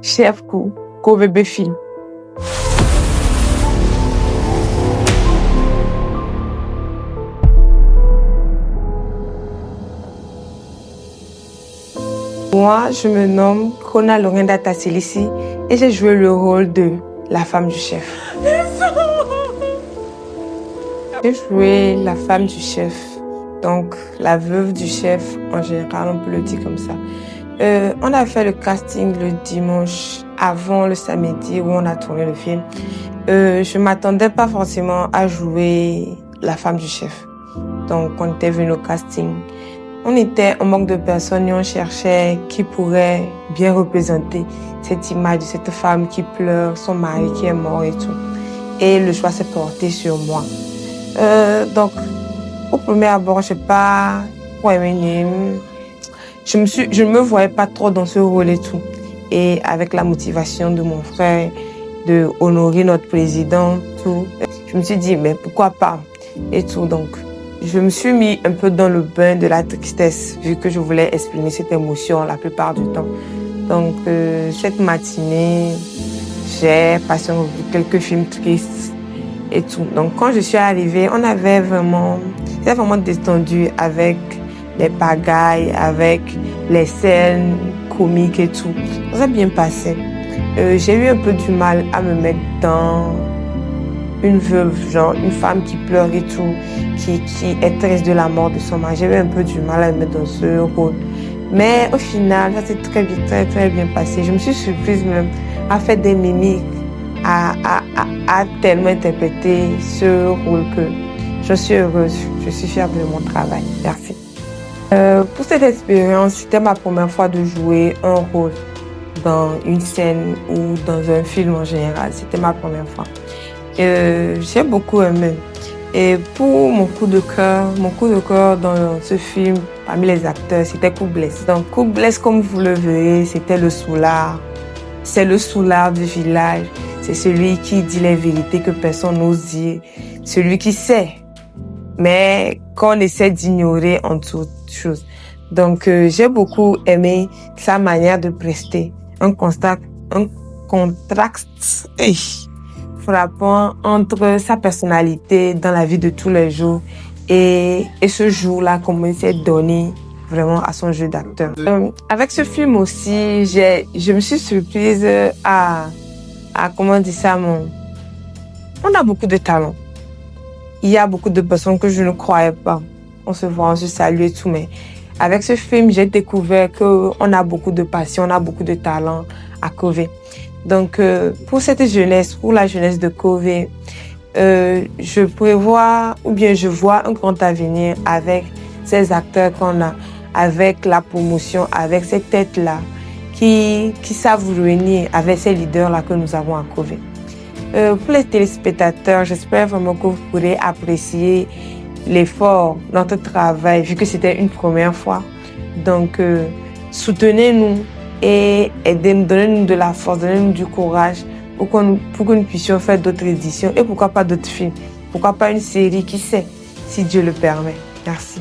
Chef Kobe film. Moi, je me nomme Kona Lorinda Tassilisi et j'ai joué le rôle de la femme du chef. J'ai joué la femme du chef, donc la veuve du chef en général, on peut le dire comme ça. On a fait le casting le dimanche avant le samedi où on a tourné le film. Je m'attendais pas forcément à jouer la femme du chef. Donc on était venu au casting. On était en manque de personnes et on cherchait qui pourrait bien représenter cette image de cette femme qui pleure, son mari qui est mort et tout. Et le choix s'est porté sur moi. Donc, au premier abord, je n'ai pas aimé. Je ne me voyais pas trop dans ce rôle et tout. Et avec la motivation de mon frère, de honorer notre président, tout, je me suis dit, mais pourquoi pas et tout. Donc, je me suis mis un peu dans le bain de la tristesse, vu que je voulais exprimer cette émotion la plupart du temps. Donc, cette matinée, j'ai passé quelques films tristes et tout. Donc, quand je suis arrivée, on avait vraiment détendu avec les pagailles, avec les scènes comiques et tout. Ça s'est bien passé. J'ai eu un peu du mal à me mettre dans une veuve, genre une femme qui pleure et tout, qui est triste de la mort de son mari. J'ai eu un peu du mal à me mettre dans ce rôle. Mais au final, ça s'est très bien passé. Je me suis surprise même à faire des mimiques, à tellement interpréter ce rôle que je suis heureuse. Je suis fière de mon travail. Merci. Pour cette expérience, c'était ma première fois de jouer un rôle dans une scène ou dans un film en général. C'était ma première fois. J'ai beaucoup aimé. Et pour mon coup de cœur dans ce film, parmi les acteurs, c'était Cook Bless. Donc Cook Bless, comme vous le verrez, c'était le soulard. C'est le soulard du village. C'est celui qui dit les vérités que personne n'ose dire. Celui qui sait, mais qu'on essaie d'ignorer en toute chose. Donc j'ai beaucoup aimé sa manière de prester. Un contraste frappant entre sa personnalité dans la vie de tous les jours et ce jour-là, comment il s'est donné vraiment à son jeu d'acteur. Avec ce film aussi, je me suis surprise à comment dire ça, on a beaucoup de talent. Il y a beaucoup de personnes que je ne croyais pas. On se voit, on se salue et tout, mais avec ce film, j'ai découvert qu'on a beaucoup de passion, on a beaucoup de talent à Kobe. Donc, pour cette jeunesse, pour la jeunesse de Kobe, je prévois ou bien je vois un grand avenir avec ces acteurs qu'on a, avec la promotion, avec ces têtes-là qui savent vous réunir avec ces leaders-là que nous avons à Kobe. Pour les téléspectateurs, j'espère vraiment que vous pourrez apprécier l'effort, notre travail, vu que c'était une première fois. Donc, soutenez-nous et aidez-nous, donnez-nous de la force, donnez-nous du courage pour que nous puissions faire d'autres éditions et pourquoi pas d'autres films. Pourquoi pas une série, qui sait, si Dieu le permet. Merci.